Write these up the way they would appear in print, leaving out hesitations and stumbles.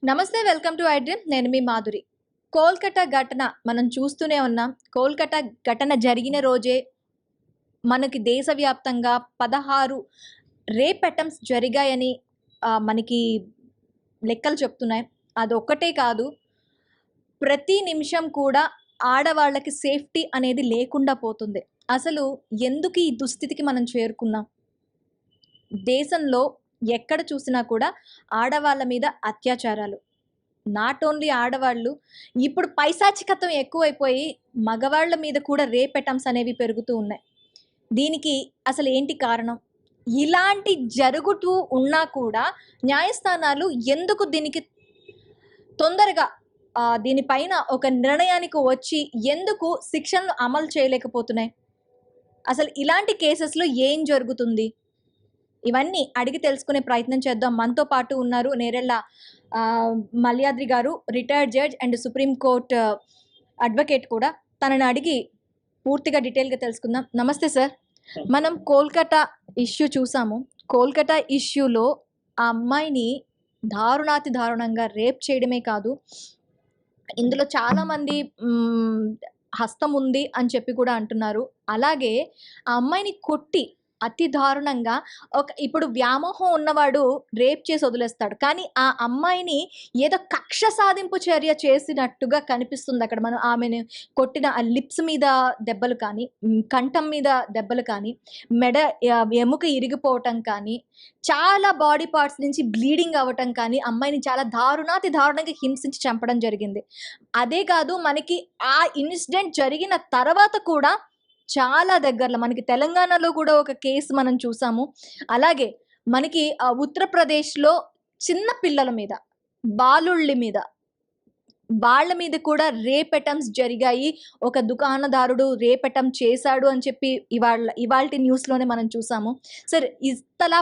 నమస్తే, welcome to iDream. నేను మీ మాధురి. కోల్కతా ఘటన మనం చూస్తూనే ఉన్నాం. కోల్కతా ఘటన జరిగిన రోజే మనకి దేశవ్యాప్తంగా 16 రేప్ అటెంప్ట్స్ జరిగాయని మనకి లెక్కలు చెప్తున్నాయి. అదొక్కటే కాదు, ప్రతి నిమిషం కూడా ఆడవాళ్ళకి సేఫ్టీ అనేది లేకుండా పోతుంది. అసలు ఎందుకు ఈ దుస్థితికి మనం చేరుకున్నాం? దేశంలో ఎక్కడ చూసినా కూడా ఆడవాళ్ళ మీద అత్యాచారాలు. నాట్ ఓన్లీ ఆడవాళ్ళు, ఇప్పుడు పైశాచికత్వం ఎక్కువైపోయి మగవాళ్ళ మీద కూడా రేప్ అటెంప్ట్స్ అనేవి పెరుగుతూ ఉన్నాయి. దీనికి అసలు ఏంటి కారణం? ఇలాంటి జరుగుతూ ఉన్నా కూడా న్యాయస్థానాలు ఎందుకు దీనికి తొందరగా దీనిపైన ఒక నిర్ణయానికి వచ్చి ఎందుకు శిక్షలను అమలు చేయలేకపోతున్నాయి? అసలు ఇలాంటి కేసెస్లో ఏం జరుగుతుంది? ఇవన్నీ అడిగి తెలుసుకునే ప్రయత్నం చేద్దాం. మనతో పాటు ఉన్నారు నేరెళ్ళ మల్యాద్రి గారు, retired judge and supreme court advocate కూడా. తనని అడిగి పూర్తిగా డీటెయిల్గా తెలుసుకుందాం. నమస్తే సార్. మనం కోల్కతా ఇష్యూ చూసాము. కోల్కతా ఇష్యూలో ఆ అమ్మాయిని దారుణాతి దారుణంగా రేప్ చేయడమే కాదు, ఇందులో చాలామంది హస్తం ఉంది అని చెప్పి కూడా అంటున్నారు. అలాగే ఆ అమ్మాయిని కొట్టి అతి దారుణంగా ఇప్పుడు వ్యామోహం ఉన్నవాడు రేప్ చేసి వదిలేస్తాడు, కానీ ఆ అమ్మాయిని ఏదో కక్ష సాధింపు చర్య చేసినట్టుగా కనిపిస్తుంది అక్కడ. మనం ఆమెను కొట్టిన ఆ లిప్స్ మీద దెబ్బలు కానీ, కంఠం మీద దెబ్బలు కానీ, మెడ ఎముక ఇరిగిపోవటం కానీ, చాలా బాడీ పార్ట్స్ నుంచి బ్లీడింగ్ అవ్వటం కానీ, అమ్మాయిని చాలా దారుణాతి దారుణంగా హింసించి చంపడం జరిగింది. అదే కాదు, మనకి ఆ ఇన్సిడెంట్ జరిగిన తర్వాత కూడా చాలా దగ్గరలో మనకి తెలంగాణలో కూడా ఒక కేసు మనం చూసాము. అలాగే మనకి ఉత్తరప్రదేశ్లో చిన్న పిల్లల మీద, బాలుళ్ళ మీద, వాళ్ళ మీద కూడా రేప్ అటెంప్ట్స్ జరిగాయి. ఒక దుకాణదారుడు రేప్ అటెంప్ట్ చేశాడు అని చెప్పి ఇవాల్టి న్యూస్లోనే మనం చూసాము. సరే, ఇంతలా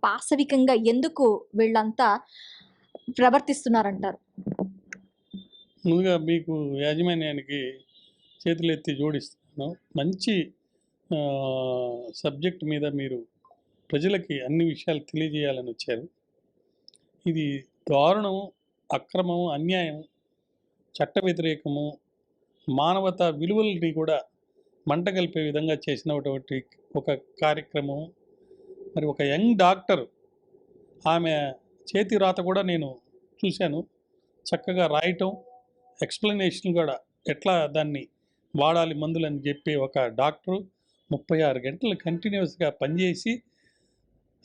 పాశవికంగా ఎందుకు వీళ్ళంతా ప్రవర్తిస్తున్నారంటారు? ముందుగా మీకు యాజమాన్యానికి చేతులెత్తి జోడిస్తున్నాను. మంచి సబ్జెక్ట్ మీద మీరు ప్రజలకి అన్ని విషయాలు తెలియజేయాలని వచ్చారు. ఇది దారుణం, అక్రమం, అన్యాయం, చట్ట వ్యతిరేకము, మానవతా విలువల్ని కూడా మంటగలిపే విధంగా చేసినటువంటి ఒక కార్యక్రమం. మరి ఒక యంగ్ డాక్టర్, ఆమె చేతి రాత కూడా నేను చూశాను. చక్కగా రాయటం, ఎక్స్ప్లెనేషన్ కూడా ఎట్లా దాన్ని వాడాలి మందులని చెప్పి ఒక డాక్టరు 36 గంటలు కంటిన్యూస్గా పనిచేసి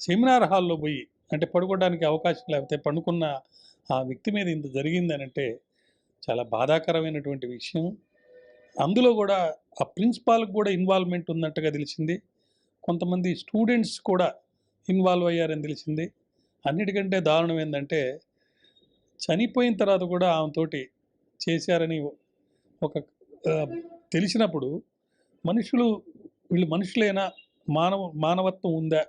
సెమినార్ హాల్లో పోయి, అంటే పడుకోవడానికి అవకాశం లేకపోతే పండుకున్న ఆ వ్యక్తి మీద ఇంత జరిగిందనంటే చాలా బాధాకరమైనటువంటి విషయం. అందులో కూడా ఆ ప్రిన్సిపాల్కి కూడా ఇన్వాల్వ్మెంట్ ఉన్నట్టుగా తెలిసింది. కొంతమంది స్టూడెంట్స్ కూడా ఇన్వాల్వ్ అయ్యారని తెలిసింది. అన్నిటికంటే దారుణం ఏంటంటే, చనిపోయిన తర్వాత కూడా ఆమెతోటి చేశారని ఒక తెలిసినప్పుడు వీళ్ళు మనుషులైనా, మానవత్వం ఉందా,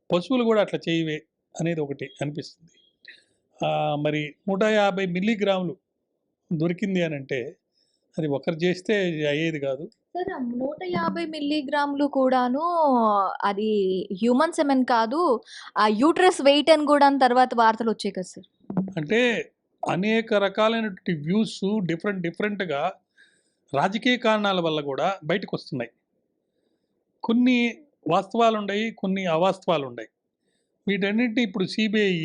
పశువులు కూడా అట్లా చేయవే అనేది ఒకటి అనిపిస్తుంది. మరి 150 మిల్లీగ్రాములు దొరికింది అని అంటే అది ఒకరు చేస్తే అయ్యేది కాదు. సార్, 150 మిల్లీగ్రాములు కూడాను అది హ్యూమన్ సెమెన్ కాదు, ఆ యూట్రస్ వెయిట్ అని కూడా తర్వాత వార్తలు వచ్చాయి కదా సార్. అంటే అనేక రకాలైనటువంటి వ్యూస్ డిఫరెంట్గా రాజకీయ కారణాల వల్ల కూడా బయటకు వస్తున్నాయి. కొన్ని వాస్తవాలు ఉన్నాయి, కొన్ని అవాస్తవాలు ఉన్నాయి. వీటన్నింటినీ ఇప్పుడు సిబిఐ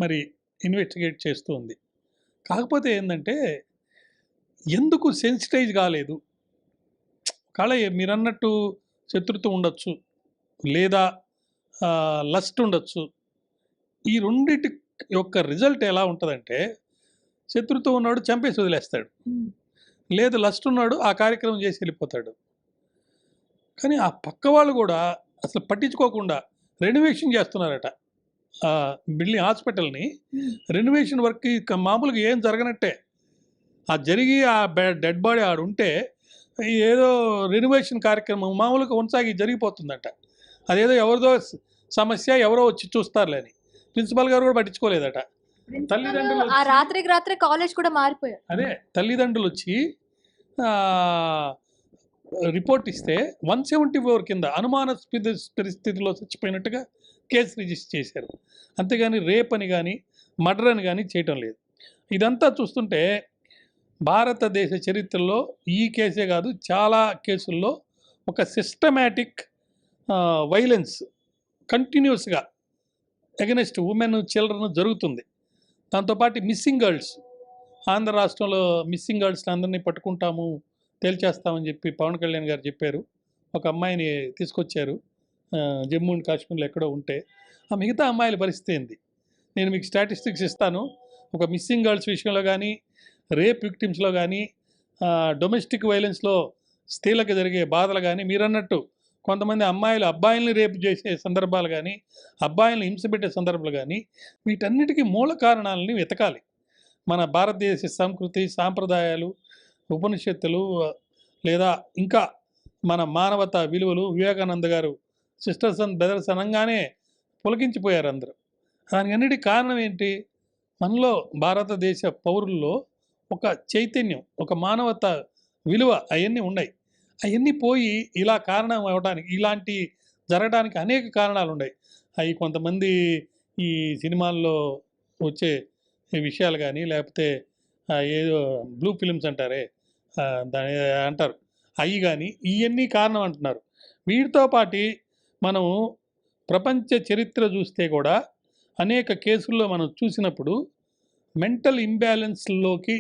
మరి ఇన్వెస్టిగేట్ చేస్తూ ఉంది. కాకపోతే ఏంటంటే, ఎందుకు సెన్సిటైజ్ కాలేదు? కాళ మీరన్నట్టు శత్రుత్వం ఉండొచ్చు, లేదా లస్ట్ ఉండొచ్చు. ఈ రెండింటి యొక్క రిజల్ట్ ఎలా ఉంటుందంటే, శత్రుత్వం ఉన్నాడు చంపేసి వదిలేస్తాడు, లేదు లస్ట్ ఉన్నాడు ఆ కార్యక్రమం చేసి వెళ్ళిపోతాడు. కానీ ఆ పక్క వాళ్ళు కూడా అసలు పట్టించుకోకుండా రెనోవేషన్ చేస్తున్నారట. బిల్డింగ్ హాస్పిటల్ని రెనోవేషన్ వర్క్ మామూలుగా ఏం జరగనట్టే, ఆ జరిగి ఆ డెడ్ బాడీ ఆడుంటే ఏదో రెనోవేషన్ కార్యక్రమం మామూలుగా కొనసాగి జరిగిపోతుందట. అదేదో ఎవరిదో సమస్య, ఎవరో వచ్చి చూస్తారులేని ప్రిన్సిపల్ గారు కూడా పట్టించుకోలేదట. తల్లిదండ్రులు రాత్రికి రాత్రి కాలేజ్ కూడా మారిపోయారు. అదే తల్లిదండ్రులు వచ్చి రిపోర్ట్ ఇస్తే 174 కింద అనుమానాస్పద పరిస్థితిలో చచ్చిపోయినట్టుగా కేసు రిజిస్టర్ చేశారు. అంతేగాని రేప్ అని కానీ మర్డర్ అని కానీ చేయటం లేదు. ఇదంతా చూస్తుంటే భారతదేశ చరిత్రలో ఈ కేసే కాదు, చాలా కేసుల్లో ఒక సిస్టమాటిక్ వైలెన్స్ కంటిన్యూస్గా అగెనెస్ట్ ఉమెన్, చిల్డ్రన్ జరుగుతుంది. దాంతోపాటు మిస్సింగ్ గర్ల్స్, ఆంధ్ర రాష్ట్రంలో మిస్సింగ్ గర్ల్స్ అందరినీ పట్టుకుంటాము, తేల్చేస్తామని చెప్పి పవన్ కళ్యాణ్ గారు చెప్పారు. ఒక అమ్మాయిని తీసుకొచ్చారు జమ్మూ అండ్ కాశ్మీర్లో ఎక్కడో ఉంటే. ఆ మిగతా అమ్మాయిల పరిస్థితి ఏంది? నేను మీకు స్టాటిస్టిక్స్ ఇస్తాను. ఒక మిస్సింగ్ గర్ల్స్ విషయంలో కానీ, రేప్ విక్టిమ్స్లో కానీ, డొమెస్టిక్ వైలెన్స్లో స్త్రీలకు జరిగే బాధలు కానీ, మీరన్నట్టు కొంతమంది అమ్మాయిలు అబ్బాయిల్ని రేపు చేసే సందర్భాలు కానీ, అబ్బాయిల్ని హింసపెట్టే సందర్భాలు కానీ, వీటన్నిటికీ మూల కారణాలని వెతకాలి. మన భారతదేశ సంస్కృతి, సాంప్రదాయాలు, ఉపనిషత్తులు, లేదా ఇంకా మన మానవతా విలువలు. వివేకానంద గారు సిస్టర్స్ అండ్ బ్రదర్స్ అనగానే పులకించిపోయారు అందరూ. దానికి అన్నిటికీ కారణం ఏంటి? మనలో భారతదేశ పౌరుల్లో ఒక చైతన్యం, ఒక మానవతా విలువ అవన్నీ ఉన్నాయి. అవన్నీ పోయి ఇలా కారణం అవ్వడానికి, ఇలాంటి జరగడానికి అనేక కారణాలు ఉన్నాయి. అవి కొంతమంది ఈ సినిమాల్లో వచ్చే ఈ విషయాలు కానీ, లేకపోతే ఏదో బ్లూ ఫిలిమ్స్ అంటారే, దాని అంటారు, అవి కానీ, ఇవన్నీ కారణం అంటున్నారు. వీటితో పాటు మనం ప్రపంచ చరిత్ర చూస్తే కూడా అనేక కేసుల్లో మనం చూసినప్పుడు మెంటల్ ఇంబ్యాలెన్స్లోకి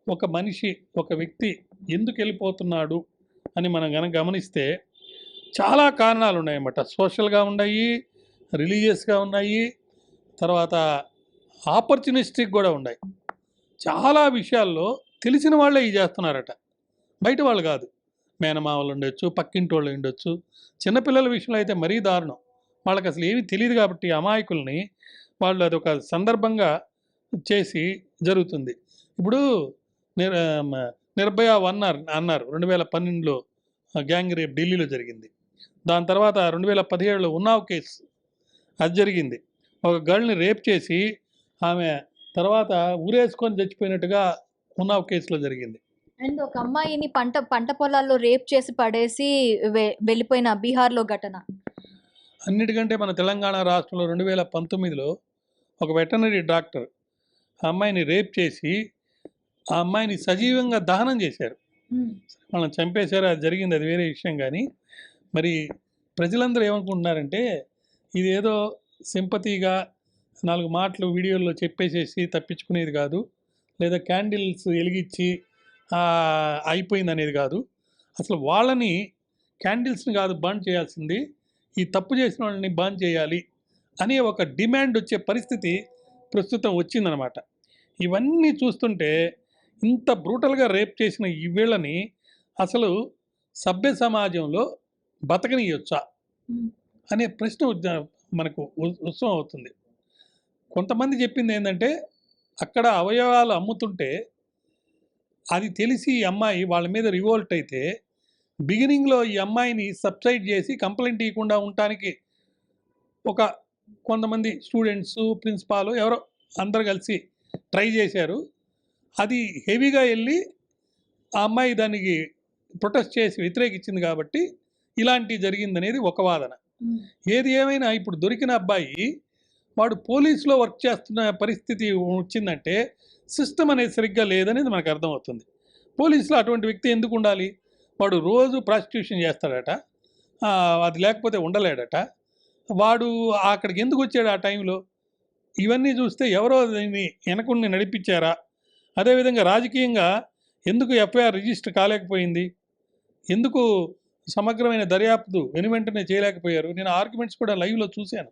ఒక మనిషి, ఒక వ్యక్తి ఎందుకు వెళ్ళిపోతున్నాడు అని మనం కనుక గమనిస్తే చాలా కారణాలు ఉన్నాయన్నమాట. సోషల్గా ఉన్నాయి, రిలీజియస్గా ఉన్నాయి, తర్వాత ఆపర్చునిస్టిక్ కూడా ఉన్నాయి. చాలా విషయాల్లో తెలిసిన వాళ్ళే ఇవి చేస్తున్నారట, బయట వాళ్ళు కాదు. మేనమామలు ఉండొచ్చు, పక్కింటి వాళ్ళు ఉండొచ్చు. చిన్నపిల్లల విషయంలో అయితే మరీ దారుణం. వాళ్ళకి అసలు ఏమీ తెలియదు కాబట్టి అమాయకుల్ని వాళ్ళు అదొక సందర్భంగా చేసి జరుగుతుంది. ఇప్పుడు నిర్భయ అన్నారు 2012లో గ్యాంగ్ రేప్ ఢిల్లీలో జరిగింది. దాని తర్వాత 2017లో ఉన్నావ్ కేసు అది జరిగింది. ఒక గర్ల్ని రేప్ చేసి ఆమె తర్వాత ఊరేసుకొని చచ్చిపోయినట్టుగా ఉన్నావ్ కేసులో జరిగింది. అండ్ ఒక అమ్మాయిని పంట పొలాల్లో రేప్ చేసి పడేసి వెళ్ళిపోయిన బీహార్లో ఘటన. అన్నిటికంటే మన తెలంగాణ రాష్ట్రంలో 2019లో ఒక వెటర్నరీ డాక్టర్ ఆ అమ్మాయిని రేప్ చేసి ఆ అమ్మాయిని సజీవంగా దహనం చేశారు. వాళ్ళని చంపేశారు, అది జరిగింది, అది వేరే విషయం. కానీ మరి ప్రజలందరూ ఏమనుకుంటున్నారంటే ఇదేదో సింపతిగా 4 మాటలు వీడియోల్లో చెప్పేసేసి తప్పించుకునేది కాదు, లేదా క్యాండిల్స్ వెలిగించి అయిపోయింది అనేది కాదు. అసలు వాళ్ళని క్యాండిల్స్ని కాదు బర్న్ చేయాల్సింది, ఈ తప్పు చేసిన వాళ్ళని బర్న్ చేయాలి అనే ఒక డిమాండ్ వచ్చే పరిస్థితి ప్రస్తుతం వచ్చిందనమాట. ఇవన్నీ చూస్తుంటే ఇంత బ్రూటల్గా రేప్ చేసిన ఈ వీళ్ళని అసలు సభ్య సమాజంలో బతకనియొచ్చా అనే ప్రశ్న మనకు ఉత్సవం అవుతుంది. కొంతమంది చెప్పింది ఏంటంటే అక్కడ అవయవాలు అమ్ముతుంటే అది తెలిసి ఈ అమ్మాయి వాళ్ళ మీద రివోల్ట్ అయితే బిగినింగ్లో ఈ అమ్మాయిని సబ్సైడ్ చేసి కంప్లైంట్ ఇవ్వకుండా ఉండటానికి కొంతమంది స్టూడెంట్స్, ప్రిన్సిపాల్ ఎవరో అందరు కలిసి ట్రై చేశారు. అది హెవీగా వెళ్ళి ఆ అమ్మాయి దానికి ప్రొటెస్ట్ చేసి వ్యతిరేకించింది కాబట్టి ఇలాంటివి జరిగిందనేది ఒక వాదన. ఏది ఏమైనా ఇప్పుడు దొరికిన అబ్బాయి వాడు పోలీసులో వర్క్ చేస్తున్న పరిస్థితి వచ్చిందంటే సిస్టమ్ అనేది సరిగ్గా లేదనేది మనకు అర్థమవుతుంది. పోలీసులో అటువంటి వ్యక్తి ఎందుకు ఉండాలి? వాడు రోజు ప్రాస్టిట్యూషన్ చేస్తాడట, అది లేకపోతే ఉండలేడట. వాడు అక్కడికి ఎందుకు వచ్చాడు ఆ టైంలో? ఇవన్నీ చూస్తే ఎవరో దీన్ని వెనకుండి నడిపించారా? అదేవిధంగా రాజకీయంగా ఎందుకు ఎఫ్ఐఆర్ రిజిస్టర్ కాలేకపోయింది? ఎందుకు సమగ్రమైన దర్యాప్తు వెనువెంటనే చేయలేకపోయారు? నేను ఆర్గ్యుమెంట్స్ కూడా లైవ్లో చూశాను.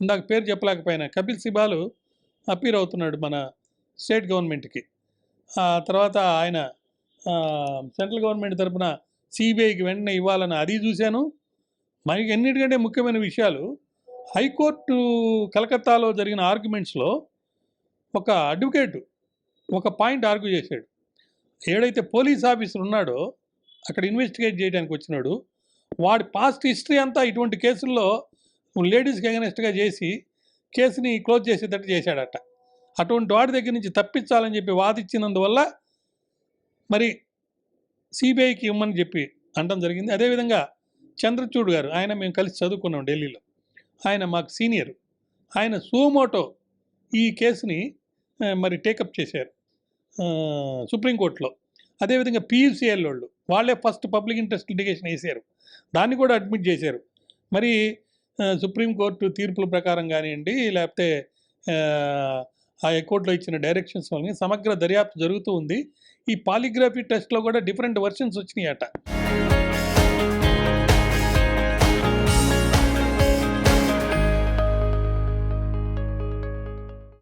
ఇందాక పేరు చెప్పలేకపోయినా కపిల్ సిబాల్ అపీర్ అవుతున్నాడు మన స్టేట్ గవర్నమెంట్కి. తర్వాత ఆయన సెంట్రల్ గవర్నమెంట్ తరఫున సిబిఐకి వెంటనే ఇవ్వాలని అది చూశాను. మనకి ఎన్నిటికంటే ముఖ్యమైన విషయాలు హైకోర్టు కలకత్తాలో జరిగిన ఆర్గ్యుమెంట్స్లో ఒక అడ్వకేటు ఒక పాయింట్ ఆర్గ్యూ చేశాడు. ఏడైతే పోలీస్ ఆఫీసర్ ఉన్నాడో అక్కడ ఇన్వెస్టిగేట్ చేయడానికి వచ్చినాడు, వాడి పాస్ట్ హిస్టరీ అంతా ఇటువంటి కేసుల్లో లేడీస్కి అగెనెస్ట్గా చేసి కేసుని క్లోజ్ చేసేటట్టు చేశాడట. అటువంటి వాడి దగ్గర నుంచి తప్పించాలని చెప్పి వాదించినందువల్ల మరి సిబిఐకి ఇవ్వమని చెప్పి అనడం జరిగింది. అదేవిధంగా చంద్రచూడ్ గారు, ఆయన మేము కలిసి చదువుకున్నాం ఢిల్లీలో, ఆయన మాకు సీనియర్. ఆయన సుమోటో ఈ కేసుని మరి టేకప్ చేశారు సుప్రీంకోర్టులో. అదేవిధంగా పీయూసీఎల్ వాళ్ళే ఫస్ట్ పబ్లిక్ ఇంట్రెస్ట్ లిటిగేషన్ వేసారు, దాన్ని కూడా అడ్మిట్ చేశారు. మరి సుప్రీంకోర్టు తీర్పుల ప్రకారం కానివ్వండి, లేకపోతే ఆ హైకోర్టులో ఇచ్చిన డైరెక్షన్స్ వల్ల సమగ్ర దర్యాప్తు జరుగుతూ ఉంది. ఈ పాలిగ్రఫీ టెస్ట్లో కూడా డిఫరెంట్ వర్షన్స్ వచ్చినాయట.